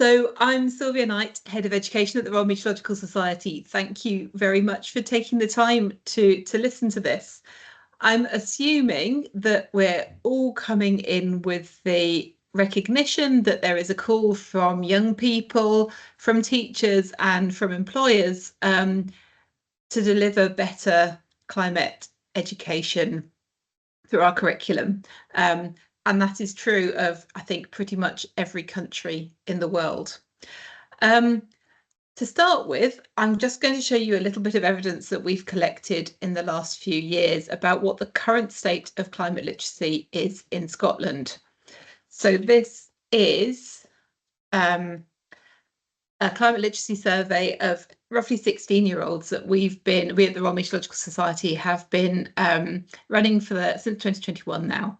So I'm Silvia Knight, Head of Education at the Royal Meteorological Society. Thank you very much for taking the time to listen to this. I'm assuming that we're all coming in with the recognition that there is a call from young people, from teachers and from employers to deliver better climate education through our curriculum. And that is true of, I think, pretty much every country in the world. To start with, I'm just going to show you a little bit of evidence that we've collected in the last few years about what the current state of climate literacy is in Scotland. So this is a climate literacy survey of roughly 16-year-olds that we at the Royal Meteorological Society have been running since 2021 now.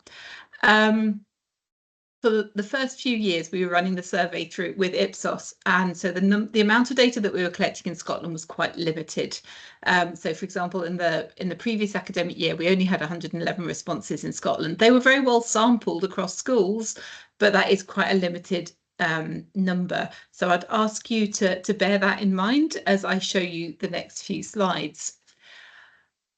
For the first few years, we were running the survey through with Ipsos, and so the amount of data that we were collecting in Scotland was quite limited. So, for example, in the previous academic year, we only had 111 responses in Scotland. They were very well sampled across schools, but that is quite a limited number. So I'd ask you to bear that in mind as I show you the next few slides.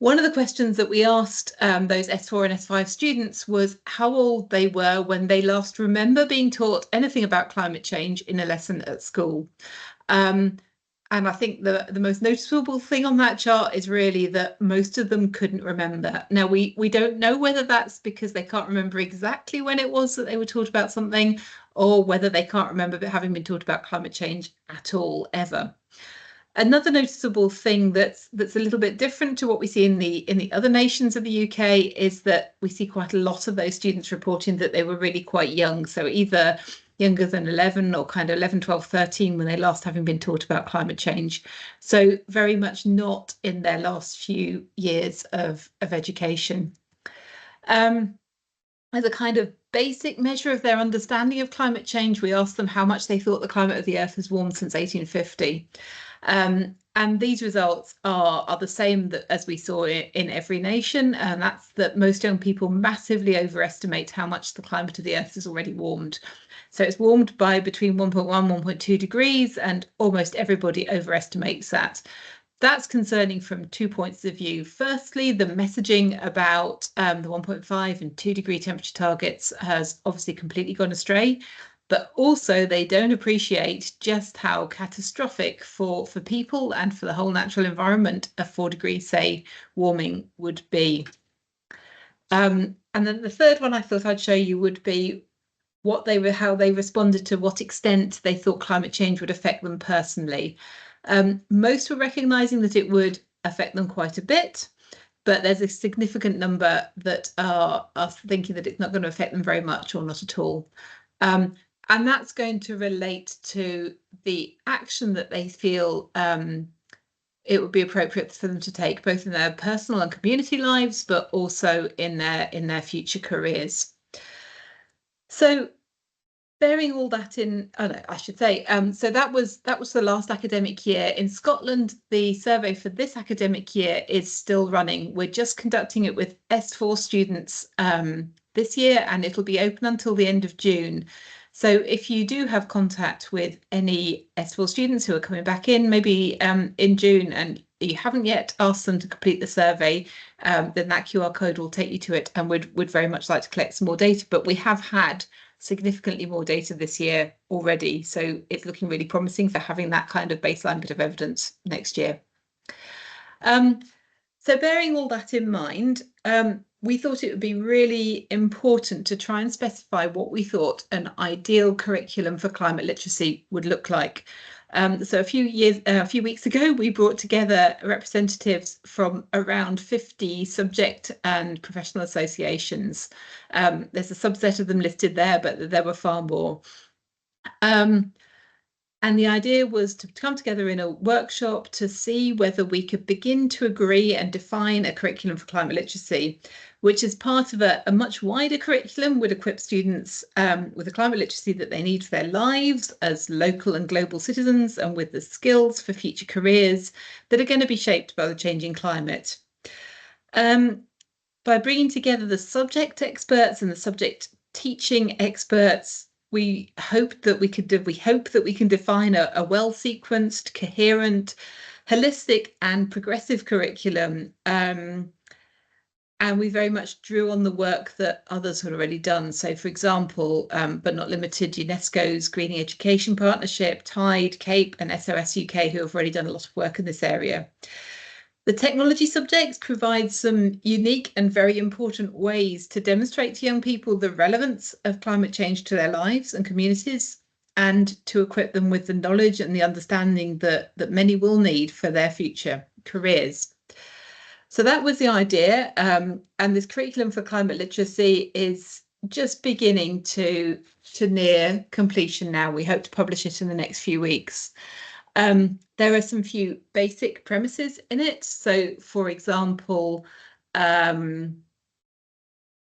One of the questions that we asked those S4 and S5 students was how old they were when they last remember being taught anything about climate change in a lesson at school. And I think the most noticeable thing on that chart is really that most of them couldn't remember. Now, we don't know whether that's because they can't remember exactly when it was that they were taught about something, or whether they can't remember having been taught about climate change at all, ever. Another noticeable thing that's a little bit different to what we see in the other nations of the UK is that we see quite a lot of those students reporting that they were really quite young, so either younger than 11 or kind of 11, 12, 13 when they last having been taught about climate change. So very much not in their last few years of education. As a kind of basic measure of their understanding of climate change, we asked them how much they thought the climate of the Earth has warmed since 1850. And these results are the same as we saw in every nation, and that's that most young people massively overestimate how much the climate of the Earth has already warmed. So it's warmed by between 1.1 and 1.2 degrees, and almost everybody overestimates that. That's concerning from 2 points of view. Firstly, the messaging about the 1.5 and 2 degree temperature targets has obviously completely gone astray. But also they don't appreciate just how catastrophic for people and for the whole natural environment a 4 degrees, say, warming would be. And then the third one I thought I'd show you would be how they responded to what extent they thought climate change would affect them personally. Most were recognising that it would affect them quite a bit, but there's a significant number that are thinking that it's not going to affect them very much or not at all. And that's going to relate to the action that they feel it would be appropriate for them to take, both in their personal and community lives, but also in their future careers. So bearing all that in, I should say, so that was the last academic year. In Scotland, the survey for this academic year is still running. We're just conducting it with S4 students this year, and it'll be open until the end of June. So if you do have contact with any S4 students who are coming back in, maybe in June, and you haven't yet asked them to complete the survey, then that QR code will take you to it, and would very much like to collect some more data. But we have had significantly more data this year already, so it's looking really promising for having that kind of baseline bit of evidence next year. So bearing all that in mind, we thought it would be really important to try and specify what we thought an ideal curriculum for climate literacy would look like. So a few weeks ago, we brought together representatives from around 50 subject and professional associations. There's a subset of them listed there, but there were far more. And the idea was to come together in a workshop to see whether we could begin to agree and define a curriculum for climate literacy, which is part of a much wider curriculum, would equip students with the climate literacy that they need for their lives as local and global citizens, and with the skills for future careers that are going to be shaped by the changing climate. By bringing together the subject experts and the subject teaching experts, we hope that we can define a well-sequenced, coherent, holistic and progressive curriculum. And we very much drew on the work that others had already done. So, for example, but not limited, UNESCO's Greening Education Partnership, TIDE, CAPE and SOS UK, who have already done a lot of work in this area. The technology subjects provide some unique and very important ways to demonstrate to young people the relevance of climate change to their lives and communities, and to equip them with the knowledge and the understanding that many will need for their future careers. So that was the idea, and this curriculum for climate literacy is just beginning to near completion now. We hope to publish it in the next few weeks. There are some few basic premises in it. So, for example,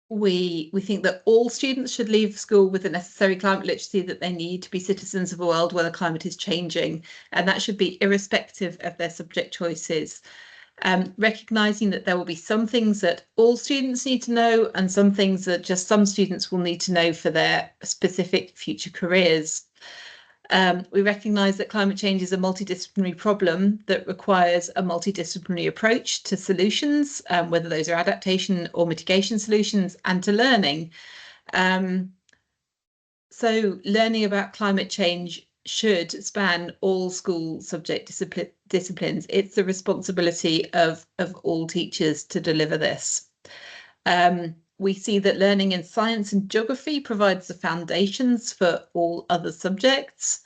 we think that all students should leave school with the necessary climate literacy that they need to be citizens of a world where the climate is changing, and that should be irrespective of their subject choices. Recognising that there will be some things that all students need to know and some things that just some students will need to know for their specific future careers. We recognise that climate change is a multidisciplinary problem that requires a multidisciplinary approach to solutions, whether those are adaptation or mitigation solutions, and to learning. So learning about climate change should span all school subject disciplines. It's the responsibility of all teachers to deliver this. We see that learning in science and geography provides the foundations for all other subjects.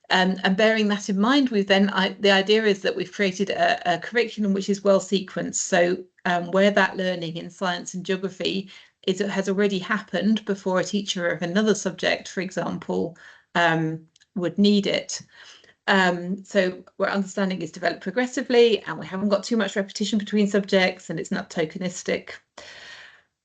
And bearing that in mind, the idea is that we've created a curriculum which is well sequenced. So where that learning in science and geography has already happened before a teacher of another subject, for example, would need it. So where understanding is developed progressively and we haven't got too much repetition between subjects and it's not tokenistic.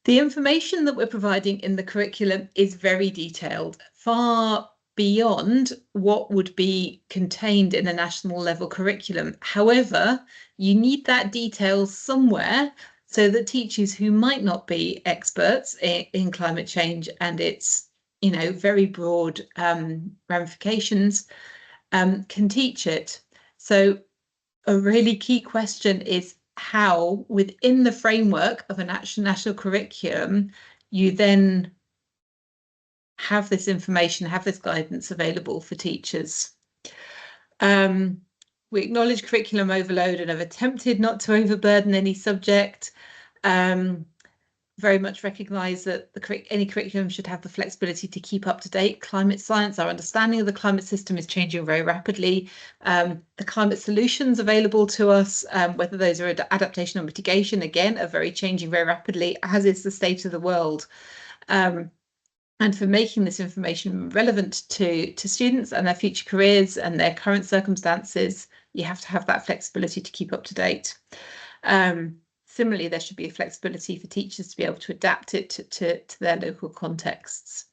The information that we're providing in the curriculum is very detailed, far beyond what would be contained in a national level curriculum. However, you need that detail somewhere so that teachers who might not be experts in climate change and its, very broad ramifications can teach it. So a really key question is how, within the framework of a national curriculum, you then have this information, have this guidance available for teachers. We acknowledge curriculum overload and have attempted not to overburden any subject. Very much recognise that any curriculum should have the flexibility to keep up to date climate science. Our understanding of the climate system is changing very rapidly. The climate solutions available to us, whether those are adaptation or mitigation, again, are changing very rapidly, as is the state of the world. And for making this information relevant to students and their future careers and their current circumstances, you have to have that flexibility to keep up to date. Similarly, there should be a flexibility for teachers to be able to adapt it to their local contexts.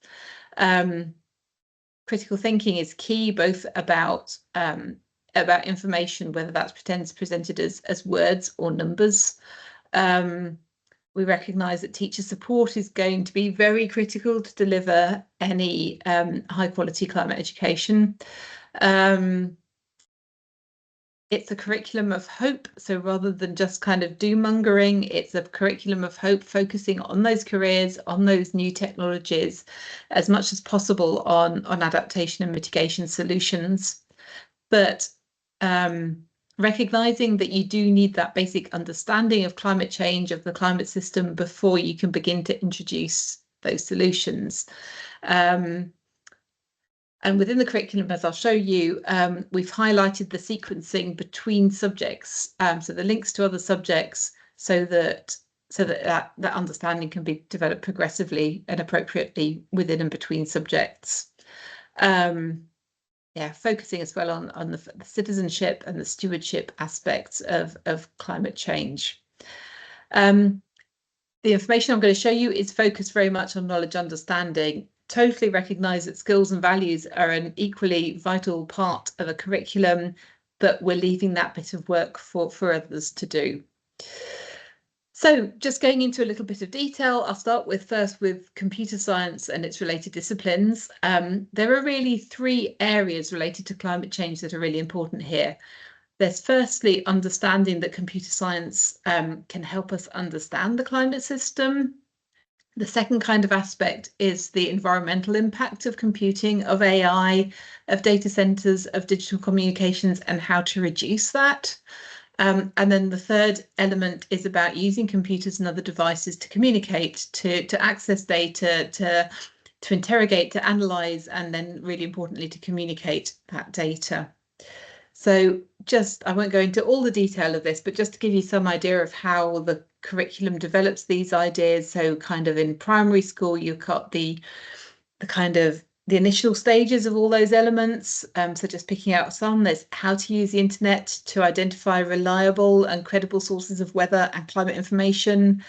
Critical thinking is key, both about information, whether that's presented as words or numbers. We recognise that teacher support is going to be very critical to deliver any high quality climate education. It's a curriculum of hope. So rather than just kind of doom-mongering, it's a curriculum of hope, focusing on those careers, on those new technologies, as much as possible on adaptation and mitigation solutions. But recognising that you do need that basic understanding of climate change, of the climate system, before you can begin to introduce those solutions. And within the curriculum, as I'll show you, we've highlighted the sequencing between subjects, so the links to other subjects, so that understanding can be developed progressively and appropriately within and between subjects. Focusing as well on the citizenship and the stewardship aspects of climate change. The information I'm going to show you is focused very much on knowledge understanding. Totally recognise that skills and values are an equally vital part of a curriculum, but we're leaving that bit of work for others to do. So just going into a little bit of detail, I'll start first with computer science and its related disciplines. There are really three areas related to climate change that are really important here. There's firstly understanding that computer science can help us understand the climate system. The second kind of aspect is the environmental impact of computing, of AI, of data centers, of digital communications, and how to reduce that. And then the third element is about using computers and other devices to communicate, to access data, to interrogate, to analyze, and then really importantly, to communicate that data. So I won't go into all the detail of this, but just to give you some idea of how the curriculum develops these ideas. So kind of in primary school, you've got the kind of the initial stages of all those elements. So just picking out some, there's how to use the internet to identify reliable and credible sources of weather and climate information.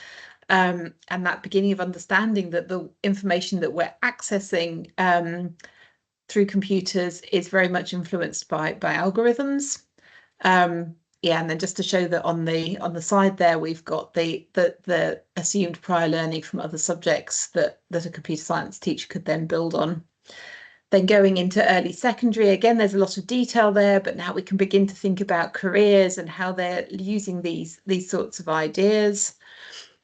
And that beginning of understanding that the information that we're accessing through computers is very much influenced by algorithms. Yeah, and then just to show that on the side there, we've got the assumed prior learning from other subjects that a computer science teacher could then build on. Then going into early secondary, again, there's a lot of detail there, but now we can begin to think about careers and how they're using these sorts of ideas.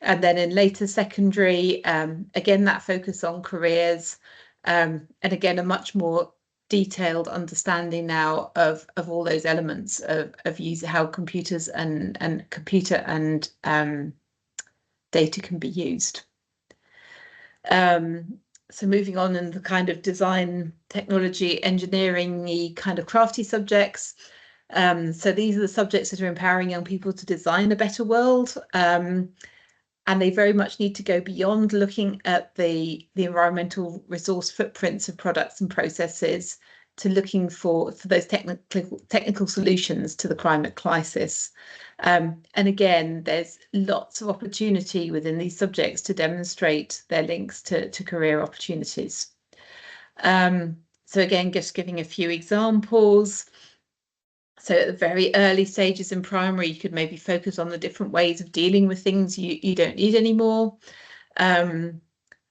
And then in later secondary, again, that focus on careers, and again, a much more detailed understanding now of all those elements of using how computers and computer and data can be used. So moving on in the kind of design, technology, engineering-y kind of crafty subjects. So these are the subjects that are empowering young people to design a better world. And they very much need to go beyond looking at the environmental resource footprints of products and processes to looking for those technical solutions to the climate crisis. And again, there's lots of opportunity within these subjects to demonstrate their links to career opportunities. So again, just giving a few examples. So at the very early stages in primary, you could maybe focus on the different ways of dealing with things you don't need anymore.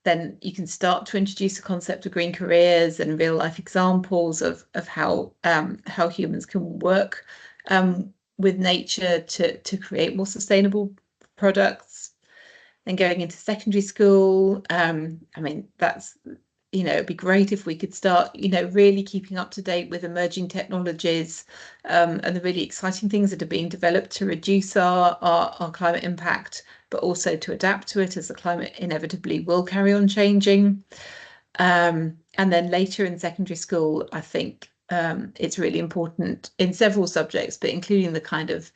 Then you can start to introduce the concept of green careers and real life examples of how humans can work with nature to create more sustainable products. Then going into secondary school, I mean, that's, it'd be great if we could start, really keeping up to date with emerging technologies and the really exciting things that are being developed to reduce our climate impact, but also to adapt to it as the climate inevitably will carry on changing. And then later in secondary school, I think it's really important in several subjects, but including the kind of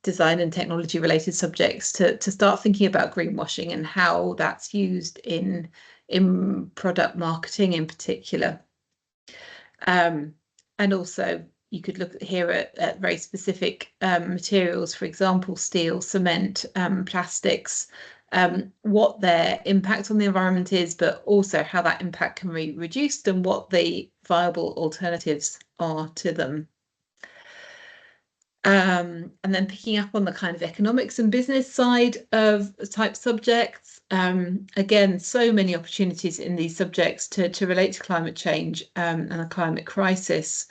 design and technology related subjects to start thinking about greenwashing and how that's used in product marketing in particular. And also you could look here at very specific materials, for example, steel, cement, plastics, what their impact on the environment is, but also how that impact can be reduced and what the viable alternatives are to them. And then picking up on the kind of economics and business side of type subjects. Again, so many opportunities in these subjects to relate to climate change and the climate crisis.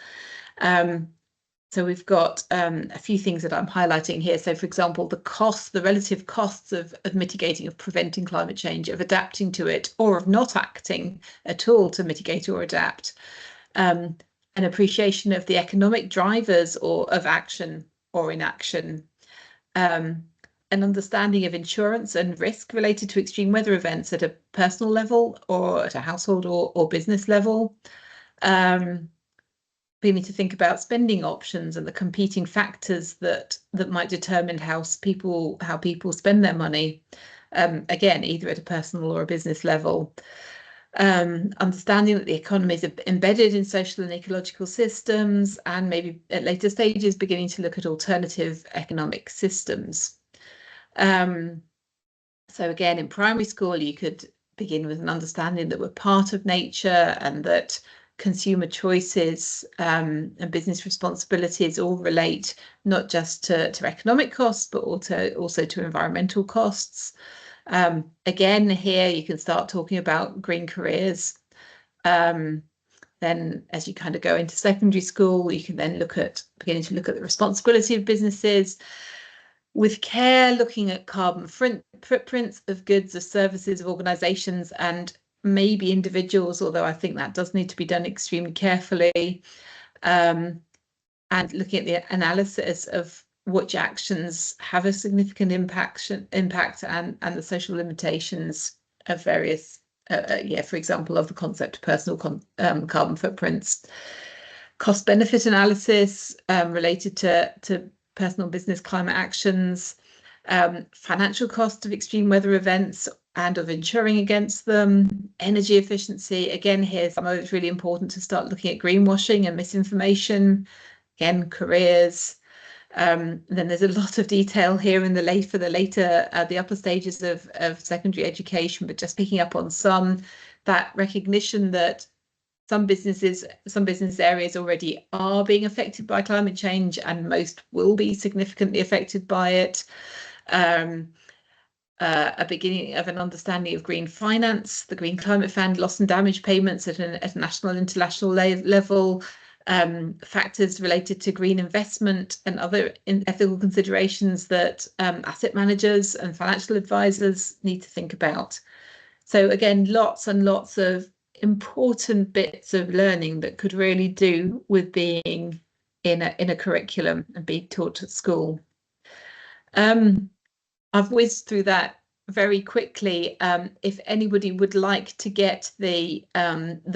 So we've got a few things that I'm highlighting here. So for example, the relative costs of mitigating, of preventing climate change, of adapting to it, or of not acting at all to mitigate or adapt. An appreciation of the economic drivers of action or inaction, an understanding of insurance and risk related to extreme weather events at a personal level or at a household or business level. We need to think about spending options and the competing factors that might determine how people spend their money, again, either at a personal or a business level. Understanding that the economy is embedded in social and ecological systems, and maybe at later stages beginning to look at alternative economic systems. So again, in primary school, you could begin with an understanding that we're part of nature and that consumer choices and business responsibilities all relate not just to economic costs, but also to environmental costs. Again, here you can start talking about green careers. Then as you kind of go into secondary school, you can then beginning to look at the responsibility of businesses with care, looking at carbon footprints of goods, of services, of organizations, and maybe individuals, although I think that does need to be done extremely carefully, and looking at the analysis of which actions have a significant impact and the social limitations of various, for example, of the concept of personal carbon footprints. Cost benefit analysis related to personal business climate actions, financial cost of extreme weather events and of insuring against them, energy efficiency. Again, here some of it's really important to start looking at greenwashing and misinformation. Again, careers. Then there's a lot of detail here in the upper stages of secondary education, but just picking up on that recognition that some business areas already are being affected by climate change, and most will be significantly affected by it. A beginning of an understanding of green finance, the Green Climate Fund, loss and damage payments at a national and international level, factors related to green investment and other ethical considerations that asset managers and financial advisors need to think about. So again, lots and lots of important bits of learning that could really do with being in a curriculum and being taught at school. I've whizzed through that very quickly. If anybody would like to get the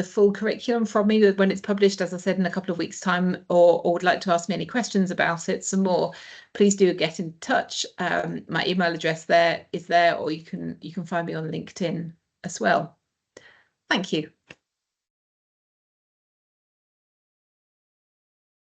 full curriculum from me when it's published, as I said, in a couple of weeks' time, or would like to ask me any questions about it some more, please do get in touch. My email address is there, or you can find me on LinkedIn as well. Thank you.